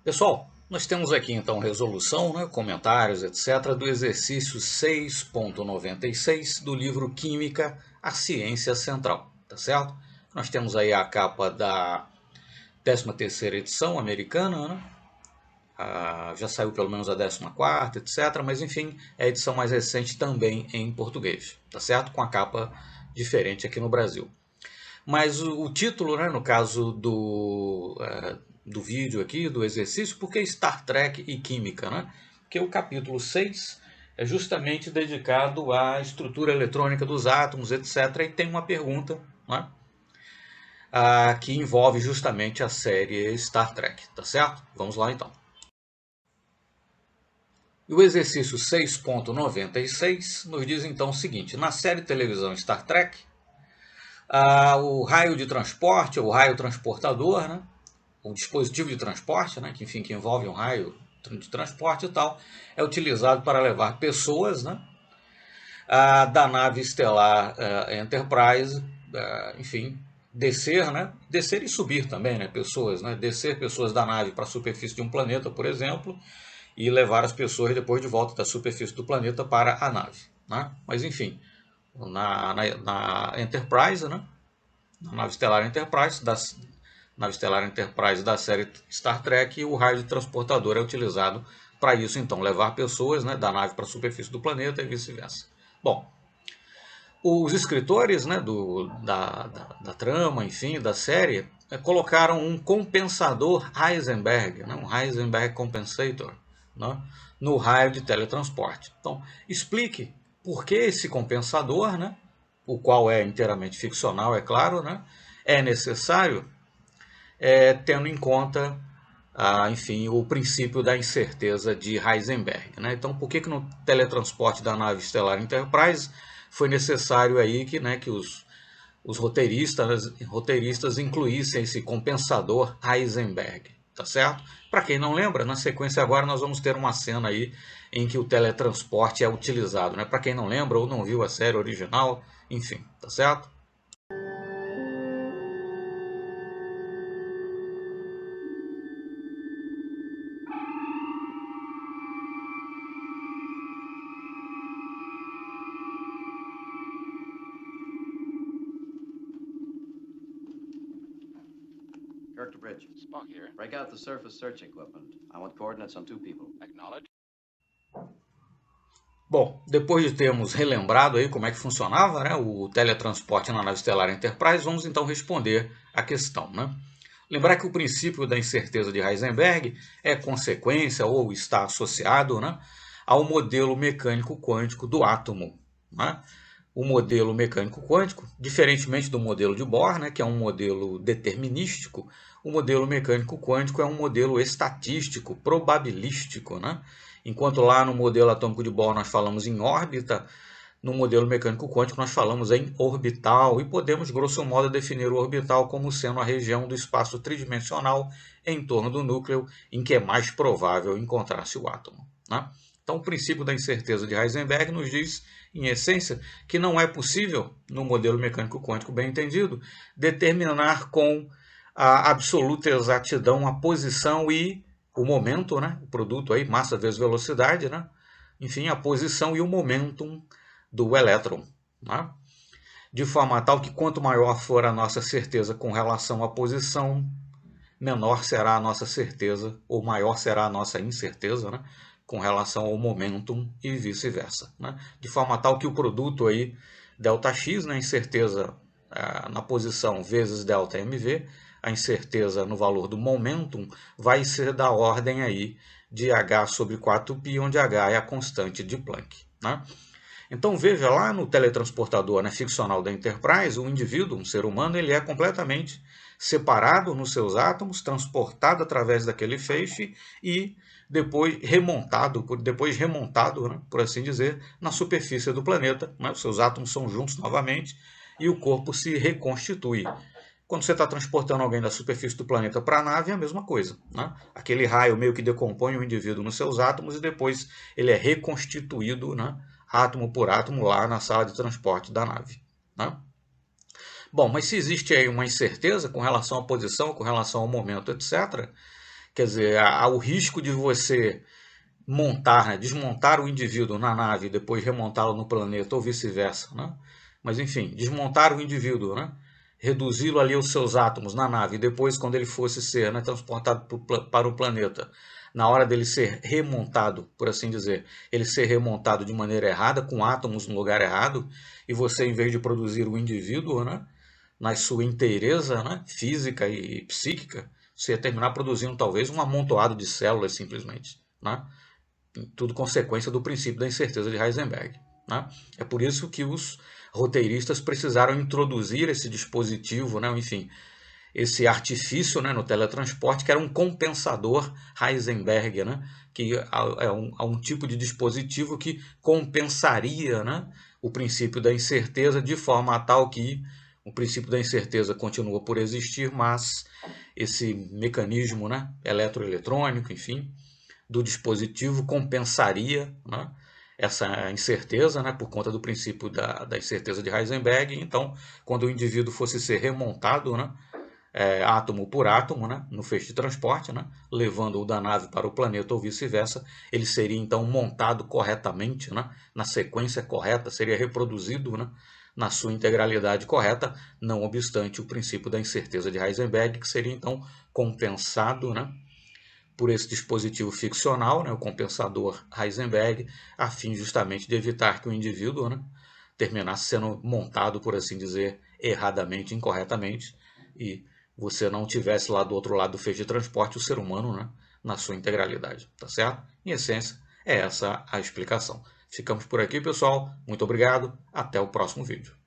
Pessoal, nós temos aqui então resolução, né, comentários, etc., do exercício 6.96 do livro Química, a Ciência Central, tá certo? Nós temos aí a capa da 13ª edição americana, né? Já saiu pelo menos a 14ª, etc., mas enfim, é a edição mais recente também em português, tá certo? Com a capa diferente aqui no Brasil. Mas o título, né, no caso do vídeo aqui, do exercício, por que Star Trek e Química? Né? Porque o capítulo 6 é justamente dedicado à estrutura eletrônica dos átomos, etc. E tem uma pergunta, né, que envolve justamente a série Star Trek, tá certo? Vamos lá então. E o exercício 6.96 nos diz então o seguinte: na série de televisão Star Trek, o raio de transporte, ou raio transportador, né, o dispositivo de transporte, né, que envolve um raio de transporte e tal, é utilizado para levar pessoas, né, da nave estelar Enterprise, enfim, descer, né, descer e subir também, né, pessoas, né, descer pessoas da nave para a superfície de um planeta, por exemplo, e levar as pessoas depois de volta da superfície do planeta para a nave, né? Mas enfim, na Enterprise, né, na nave estelar Enterprise, nave estelar Enterprise da série Star Trek, e o raio de transportador é utilizado para isso, então, levar pessoas, né, da nave para a superfície do planeta e vice-versa. Bom, os escritores, né, da trama, enfim, da série, colocaram um compensador Heisenberg, né, um Heisenberg Compensator, né, no raio de teletransporte. Então, explique por que esse compensador, né, o qual é inteiramente ficcional, é claro, né, é necessário, tendo em conta, enfim, o princípio da incerteza de Heisenberg. Né? Então, por que no teletransporte da nave estelar Enterprise foi necessário aí que os roteiristas incluíssem esse compensador Heisenberg, tá certo? Para quem não lembra, na sequência agora nós vamos ter uma cena aí em que o teletransporte é utilizado, né? Para quem não lembra ou não viu a série original, enfim, tá certo? Kirk to bridge. Spock here. Break out the surface search equipment. I want coordinates on 2 people. Acknowledge. Bom, depois de termos relembrado aí como é que funcionava, né, o teletransporte na nave estelar Enterprise, vamos então responder a questão, né? Lembrar que o princípio da incerteza de Heisenberg é consequência ou está associado, né, ao modelo mecânico quântico do átomo. Né? O modelo mecânico quântico, diferentemente do modelo de Bohr, né, que é um modelo determinístico, o modelo mecânico quântico é um modelo estatístico, probabilístico. Né? Enquanto lá no modelo atômico de Bohr nós falamos em órbita, no modelo mecânico quântico nós falamos em orbital e podemos, grosso modo, definir o orbital como sendo a região do espaço tridimensional em torno do núcleo em que é mais provável encontrar-se o átomo. Né? Então, o princípio da incerteza de Heisenberg nos diz, em essência, que não é possível, no modelo mecânico quântico bem entendido, determinar com a absoluta exatidão a posição e o momento, né? O produto aí, massa vezes velocidade, né? Enfim, a posição e o momentum do elétron. Né? De forma tal que quanto maior for a nossa certeza com relação à posição, menor será a nossa certeza, ou maior será a nossa incerteza, né? Com relação ao momentum e vice-versa. Né? De forma tal que o produto aí, ΔX, né? Incerteza na posição vezes ΔmV, a incerteza no valor do momentum, vai ser da ordem aí de h sobre 4π, onde h é a constante de Planck. Né? Então veja lá no teletransportador, né, ficcional da Enterprise, o indivíduo, um ser humano, ele é completamente separado nos seus átomos, transportado através daquele feixe e depois remontado, né, por assim dizer, na superfície do planeta. Né, os seus átomos são juntos novamente e o corpo se reconstitui. Quando você está transportando alguém da superfície do planeta para a nave, é a mesma coisa. Né? Aquele raio meio que decompõe o indivíduo nos seus átomos e depois ele é reconstituído, né, átomo por átomo, lá na sala de transporte da nave. Né? Bom, mas se existe aí uma incerteza com relação à posição, com relação ao momento, etc., Quer dizer, há o risco de você montar, né, desmontar o indivíduo na nave e depois remontá-lo no planeta ou vice-versa, né? Mas enfim, desmontar o indivíduo, né? Reduzi-lo ali aos seus átomos na nave e depois, quando ele fosse ser, né, transportado para o planeta, na hora dele ser remontado, por assim dizer, ele ser remontado de maneira errada, com átomos no lugar errado, e você, em vez de produzir o indivíduo, né, na sua inteireza, né, física e psíquica, você ia terminar produzindo talvez um amontoado de células simplesmente, né? Tudo consequência do princípio da incerteza de Heisenberg, né? É por isso que os roteiristas precisaram introduzir esse dispositivo, né? Enfim, esse artifício, né, no teletransporte, que era um compensador Heisenberg, né? Que é um tipo de dispositivo que compensaria, né, o princípio da incerteza de forma tal que o princípio da incerteza continua por existir, mas esse mecanismo, né, eletroeletrônico, enfim, do dispositivo compensaria, né, essa incerteza, né, por conta do princípio da incerteza de Heisenberg. Então, quando o indivíduo fosse ser remontado, né, átomo por átomo, né, no feixe de transporte, né, levando-o da nave para o planeta ou vice-versa, ele seria então montado corretamente, né, na sequência correta, seria reproduzido, né, na sua integralidade correta, não obstante o princípio da incerteza de Heisenberg, que seria então compensado, né, por esse dispositivo ficcional, né, o compensador Heisenberg, a fim justamente de evitar que o indivíduo, né, terminasse sendo montado, por assim dizer, erradamente, incorretamente, e você não tivesse lá do outro lado do feixe de transporte o ser humano, né, na sua integralidade, tá certo? Em essência, é essa a explicação. Ficamos por aqui, pessoal. Muito obrigado. Até o próximo vídeo.